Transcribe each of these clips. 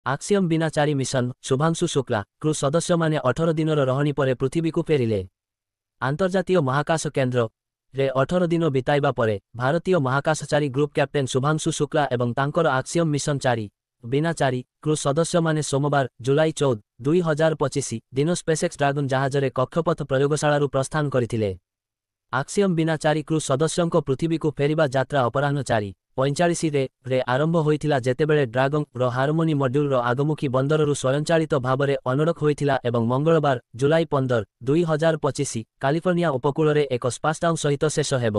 ଆକ୍ସିୟମ ବିନାଚାରୀ mission Shubhanshu Shukla crew ସଦସ୍ୟମାନେ 18 ଦିନର ରହଣି ପରେ ପୃଥିବୀକୁ ଫେରିଲେ। ଆନ୍ତର୍ଜାତୀୟ ମହାକାଶ କେନ୍ଦ୍ରରେ 18 ଦିନ ବିତାଇବା ପରେ ଭାରତୀୟ ମହାକାଶଚାରୀ ଗ୍ରୁପ କ୍ୟାପ୍ଟେନ୍ ଶୁଭାଂଶୁ ଶୁକ୍ଲା ଏବଂ ତାଙ୍କର ଆକ୍ସିୟମ ମିଶନ 4 ବିନାଚାରୀ କ୍ରୁ ସଦସ୍ୟମାନେ ସୋମବାର ଜୁଲାଇ 14, 2025 ଦିନ ସ୍ପେସଏକ୍ସ ଡ୍ରାଗନ ଜାହାଜରେ କକ୍ଷପଥ ପ୍ରୟୋଗଶାଳାରୁ ପ୍ରସ୍ଥାନ କରିଥିଲେ। ଆକ୍ସିୟମ ବିନାଚାରୀ କ୍ରୁ ସଦସ୍ୟଙ୍କ ପୃଥିବୀକୁ ଫେରିବା ଯାତ୍ରା ଅପରାହ୍ନ 4:45ରେ ଆରମ୍ଭ ହୋଇଥିଲା ଯେତେବେଳେ ଡ୍ରାଗନର ହାରମୋନି ମଡ୍ୟୁଲର ଆଗମୁଖୀ ବନ୍ଦରରୁ ସ୍ୱୟଂଚାଳିତ ଭାବରେ ଅନଡକ୍ ହୋଇଥିଲା ଏବଂ ମଙ୍ଗଳବାର ଜୁଲାଇ 15, 2025 କାଲିଫର୍ଣ୍ଣିଆ ଉପକୂଳରେ ଏକ ସ୍ପାଶଡାଉନ୍ ସହିତ ଶେଷ ହେବ।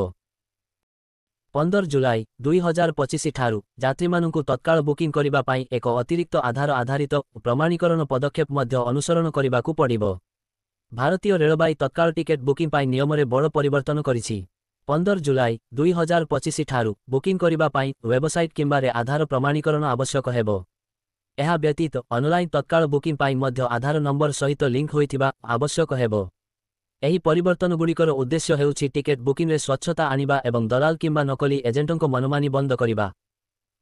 15 ଜୁଲାଇ 2025 ଠାରୁ ଯାତ୍ରୀମାନଙ୍କୁ ତତ୍କାଳ ବୁକିଂ କରିବା ପାଇଁ ଏକ ଅତିରିକ୍ତ ଆଧାର ଆଧାରିତ ପ୍ରମାଣୀକରଣ ପଦକ୍ଷେପ ମଧ୍ୟ ଅନୁସରଣ କରିବାକୁ ପଡ଼ିବ। ଭାରତୀୟ ରେଳବାଇ ତତ୍କାଳ ଟିକେଟ୍ ବୁକିଂ ପାଇଁ ନିୟମରେ ବଡ଼ ପରିବର୍ତ୍ତନ କରିଛି। 15 ଜୁଲାଇ 2025 ଠାରୁ ବୁକିଂ କରିବା ପାଇଁ ୱେବସାଇଟ୍ କିମ୍ବାରେ ଆଧାର ପ୍ରମାଣୀକରଣ ଆବଶ୍ୟକ ହେବ। ଏହା ବ୍ୟତୀତ ଅନଲାଇନ୍ ତତ୍କାଳ ବୁକିଂ ପାଇଁ ମଧ୍ୟ ଆଧାର ନମ୍ବର ସହିତ ଲିଙ୍କ ହୋଇଥିବା ଆବଶ୍ୟକ ହେବ। ଏହି ପରିବର୍ତ୍ତନଗୁଡ଼ିକର ଉଦ୍ଦେଶ୍ୟ ହେଉଛି ଟିକେଟ୍ ବୁକିଂରେ ସ୍ୱଚ୍ଛତା ଆଣିବା ଏବଂ ଦଲାଲ କିମ୍ବା ନକଲି ଏଜେଣ୍ଟଙ୍କ ମନମାନି ବନ୍ଦ କରିବା।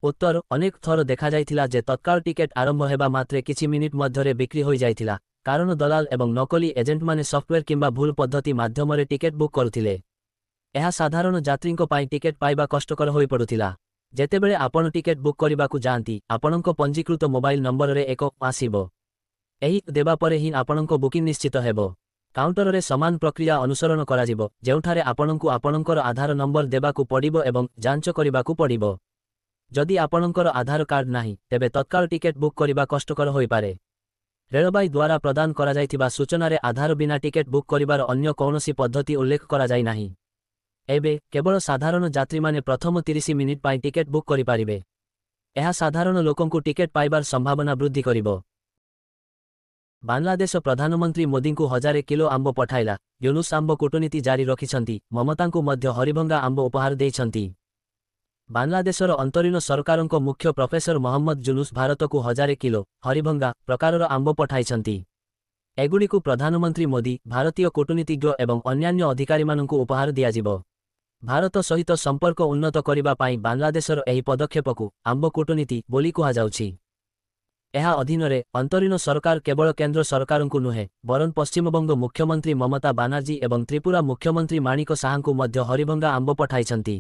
ଉତ୍ତର ଅନେକ ଥର ଦେଖାଯାଇଥିଲା ଯେ ତତ୍କାଳ ଟିକେଟ୍ ଆରମ୍ଭ ହେବା ମାତ୍ରେ କିଛି ମିନିଟ୍ ମଧ୍ୟରେ ବିକ୍ରି ହୋଇଯାଇଥିଲା କାରଣ ଦଲାଲ ଏବଂ ନକଲି ଏଜେଣ୍ଟମାନେ ସଫ୍ଟୱେର୍ କିମ୍ବା ଭୁଲ ପଦ୍ଧତି ମାଧ୍ୟମରେ ଟିକେଟ୍ ବୁକ୍ କରୁଥିଲେ। ଏହା ସାଧାରଣ ଯାତ୍ରୀଙ୍କ ପାଇଁ ଟିକେଟ୍ ପାଇବା କଷ୍ଟକର ହୋଇପଡ଼ୁଥିଲା। ଯେତେବେଳେ ଆପଣ ଟିକେଟ୍ ବୁକ୍ କରିବାକୁ ଯାଆନ୍ତି ଆପଣଙ୍କ ପଞ୍ଜୀକୃତ ମୋବାଇଲ ନମ୍ବରରେ ଏକ ଆସିବ। ଏହି ଦେବା ପରେ ହିଁ ଆପଣଙ୍କ ବୁକିଂ ନିଶ୍ଚିତ ହେବ। କାଉଣ୍ଟରରେ ସମାନ ପ୍ରକ୍ରିୟା ଅନୁସରଣ କରାଯିବ ଯେଉଁଠାରେ ଆପଣଙ୍କୁ ଆପଣଙ୍କର ଆଧାର ନମ୍ବର ଦେବାକୁ ପଡ଼ିବ ଏବଂ ଯାଞ୍ଚ କରିବାକୁ ପଡ଼ିବ। ଯଦି ଆପଣଙ୍କର ଆଧାର କାର୍ଡ ନାହିଁ ତେବେ ତତ୍କାଳ ଟିକେଟ୍ ବୁକ୍ କରିବା କଷ୍ଟକର ହୋଇପାରେ। ରେଳବାଇ ଦ୍ୱାରା ପ୍ରଦାନ କରାଯାଇଥିବା ସୂଚନାରେ ଆଧାର ବିନା ଟିକେଟ୍ ବୁକ୍ କରିବାର ଅନ୍ୟ କୌଣସି ପଦ୍ଧତି ଉଲ୍ଲେଖ କରାଯାଇ ନାହିଁ। ଏବେ କେବଳ ସାଧାରଣ ଯାତ୍ରୀମାନେ ପ୍ରଥମ 30 ମିନିଟ୍ ପାଇଁ ଟିକେଟ୍ ବୁକ୍ କରିପାରିବେ। ଏହା ସାଧାରଣ ଲୋକଙ୍କୁ ଟିକେଟ୍ ପାଇବାର ସମ୍ଭାବନା ବୃଦ୍ଧି କରିବ। ବାଂଲାଦେଶ ପ୍ରଧାନମନ୍ତ୍ରୀ ମୋଦିଙ୍କୁ 1000 କିଲୋ ଆମ୍ବ ପଠାଇଲା ୟୁନୁସ୍ ଆମ୍ବ କୂଟନୀତି ଜାରି ରଖିଛନ୍ତି ମମତାଙ୍କୁ ମଧ୍ୟ ହରିଭଙ୍ଗା ଆମ୍ବ ଉପହାର ଦେଇଛନ୍ତି। ବାଂଲାଦେଶର ଅନ୍ତରୀଣ ସରକାରଙ୍କ ମୁଖ୍ୟ ପ୍ରଫେସର ମହମ୍ମଦ ଜୁନୁସ୍ ଭାରତକୁ 1000 କିଲୋ ହରିଭଙ୍ଗା ପ୍ରକାରର ଆମ୍ବ ପଠାଇଛନ୍ତି। ଏଗୁଡ଼ିକୁ ପ୍ରଧାନମନ୍ତ୍ରୀ ମୋଦି ଭାରତୀୟ କୂଟନୀତିଜ୍ଞ ଏବଂ ଅନ୍ୟାନ୍ୟ ଅଧିକାରୀମାନଙ୍କୁ ଉପହାର ଦିଆଯିବ। ଭାରତ ସହିତ ସମ୍ପର୍କ ଉନ୍ନତ କରିବା ପାଇଁ ବାଂଲାଦେଶର ଏହି ପଦକ୍ଷେପକୁ ଆମ୍ବ କୂଟନୀତି ବୋଲି କୁହାଯାଉଛି। ଏହା ଅଧୀନରେ ଅନ୍ତରୀଣ ସରକାର କେବଳ କେନ୍ଦ୍ର ସରକାରଙ୍କୁ ନୁହେଁ ବରଂ ପଶ୍ଚିମବଙ୍ଗ ମୁଖ୍ୟମନ୍ତ୍ରୀ ମମତା ବାନାର୍ଜୀ ଏବଂ ତ୍ରିପୁରା ମୁଖ୍ୟମନ୍ତ୍ରୀ ମାଣିକ ସାହାଙ୍କୁ ମଧ୍ୟ ହରିଭଙ୍ଗା ଆମ୍ବ ପଠାଇଛନ୍ତି।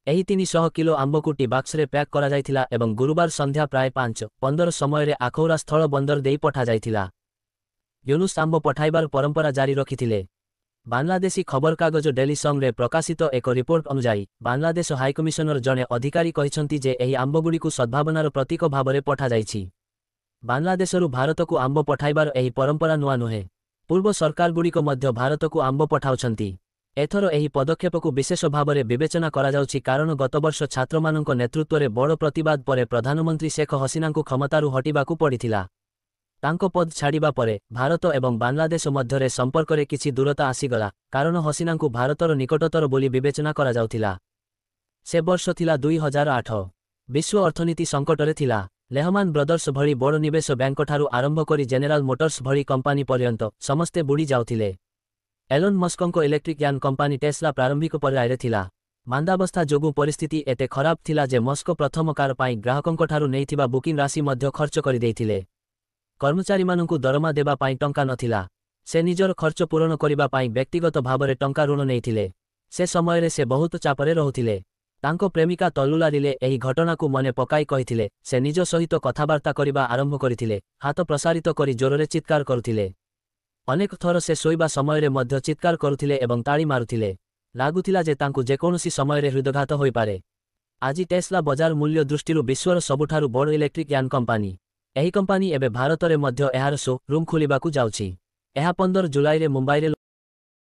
ଏହି 300 କିଲୋ ଆମ୍ବକୁ ଟି ବାକ୍ସରେ ପ୍ୟାକ୍ କରାଯାଇଥିଲା ଏବଂ ଗୁରୁବାର ସନ୍ଧ୍ୟା ପ୍ରାୟ 5:15 ସମୟରେ ଆଖୌରା ସ୍ଥଳ ବନ୍ଦର ଦେଇ ପଠାଯାଇଥିଲା। ୟୁନୁସ୍ ଆମ୍ବ ପଠାଇବାର ପରମ୍ପରା ଜାରି ରଖିଥିଲେ। ବାଂଲାଦେଶୀ ଖବରକାଗଜ ଡେଲି ସଙ୍ଗ୍ରେ ପ୍ରକାଶିତ ଏକ ରିପୋର୍ଟ ଅନୁଯାୟୀ ବାଂଲାଦେଶ ହାଇକମିଶନର ଜଣେ ଅଧିକାରୀ କହିଛନ୍ତି ଯେ ଏହି ଆମ୍ବଗୁଡ଼ିକୁ ସଦ୍ଭାବନାର ପ୍ରତୀକ ଭାବରେ ପଠାଯାଇଛି। ବାଂଲାଦେଶରୁ ଭାରତକୁ ଆମ୍ବ ପଠାଇବାର ଏହି ପରମ୍ପରା ନୂଆ ନୁହେଁ। ପୂର୍ବ ସରକାରଗୁଡ଼ିକ ମଧ୍ୟ ଭାରତକୁ ଆମ୍ବ ପଠାଉଛନ୍ତି। ଏଥର ଏହି ପଦକ୍ଷେପକୁ ବିଶେଷ ଭାବରେ ବିବେଚନା କରାଯାଉଛି କାରଣ ଗତବର୍ଷ ଛାତ୍ରମାନଙ୍କ ନେତୃତ୍ୱରେ ବଡ଼ ପ୍ରତିବାଦ ପରେ ପ୍ରଧାନମନ୍ତ୍ରୀ ଶେଖ ହସିନାଙ୍କୁ କ୍ଷମତାରୁ ହଟିବାକୁ ପଡ଼ିଥିଲା। ତାଙ୍କ ପଦ ଛାଡ଼ିବା ପରେ ଭାରତ ଏବଂ ବାଂଲାଦେଶ ମଧ୍ୟରେ ସମ୍ପର୍କରେ କିଛି ଦୂରତା ଆସିଗଲା କାରଣ ହସିନାଙ୍କୁ ଭାରତର ନିକଟତର ବୋଲି ବିବେଚନା କରାଯାଉଥିଲା। ସେ ବର୍ଷ ଥିଲା 2008। ବିଶ୍ୱ ଅର୍ଥନୀତି ସଙ୍କଟରେ ଥିଲା। ଲେହମାନ ବ୍ରଦର୍ସ ଭଳି ବଡ଼ ନିବେଶ ବ୍ୟାଙ୍କଠାରୁ ଆରମ୍ଭ କରି ଜେନେରାଲ ମୋଟର୍ସ ଭଳି କମ୍ପାନୀ ପର୍ଯ୍ୟନ୍ତ ସମସ୍ତେ ବୁଡ଼ି ଯାଉଥିଲେ। ଏଲନ୍ ମସ୍କଙ୍କ ଇଲେକ୍ଟ୍ରିକ୍ ଯାନ କମ୍ପାନୀ ଟେସ୍ଲା ପ୍ରାରମ୍ଭିକ ପର୍ଯ୍ୟାୟରେ ଥିଲା। ମାନ୍ଦାବସ୍ଥା ଯୋଗୁଁ ପରିସ୍ଥିତି ଏତେ ଖରାପ ଥିଲା ଯେ ମସ୍କ ପ୍ରଥମ କାର ପାଇଁ ଗ୍ରାହକଙ୍କଠାରୁ ନେଇଥିବା ବୁକିଂ ରାଶି ମଧ୍ୟ ଖର୍ଚ୍ଚ କରିଦେଇଥିଲେ। କର୍ମଚାରୀମାନଙ୍କୁ ଦରମା ଦେବା ପାଇଁ ଟଙ୍କା ନଥିଲା। ସେ ନିଜର ଖର୍ଚ୍ଚ ପୂରଣ କରିବା ପାଇଁ ବ୍ୟକ୍ତିଗତ ଭାବରେ ଟଙ୍କା ଋଣ ନେଇଥିଲେ। ସେ ସମୟରେ ସେ ବହୁତ ଚାପରେ ରହୁଥିଲେ। ତାଙ୍କ ପ୍ରେମିକା ତଲୁଲା ରିଲେ ଏହି ଘଟଣାକୁ ମନେ ପକାଇ କହିଥିଲେ ସେ ନିଜ ସହିତ କଥାବାର୍ତ୍ତା କରିବା ଆରମ୍ଭ କରିଥିଲେ ହାତ ପ୍ରସାରିତ କରି ଜୋରରେ ଚିତ୍କାର କରୁଥିଲେ। ଅନେକ ଥର ସେ ଶୋଇବା ସମୟରେ ମଧ୍ୟ ଚିତ୍କାର କରୁଥିଲେ ଏବଂ ତାଳି ମାରୁଥିଲେ। ଲାଗୁଥିଲା ଯେ ତାଙ୍କୁ ଯେକୌଣସି ସମୟରେ ହୃଦଘାତ ହୋଇପାରେ। ଆଜି ଟେସ୍ଲା ବଜାର ମୂଲ୍ୟ ଦୃଷ୍ଟିରୁ ବିଶ୍ୱର ସବୁଠାରୁ ବଡ଼ ଇଲେକ୍ଟ୍ରିକ୍ ଯାନ କମ୍ପାନୀ। ଏହି କମ୍ପାନୀ ଏବେ ଭାରତରେ ମଧ୍ୟ ଏହାର ଶୋ ରୁମ୍ ଖୋଲିବାକୁ ଯାଉଛି। ଏହା 15 ଜୁଲାଇରେ ମୁମ୍ବାଇରେ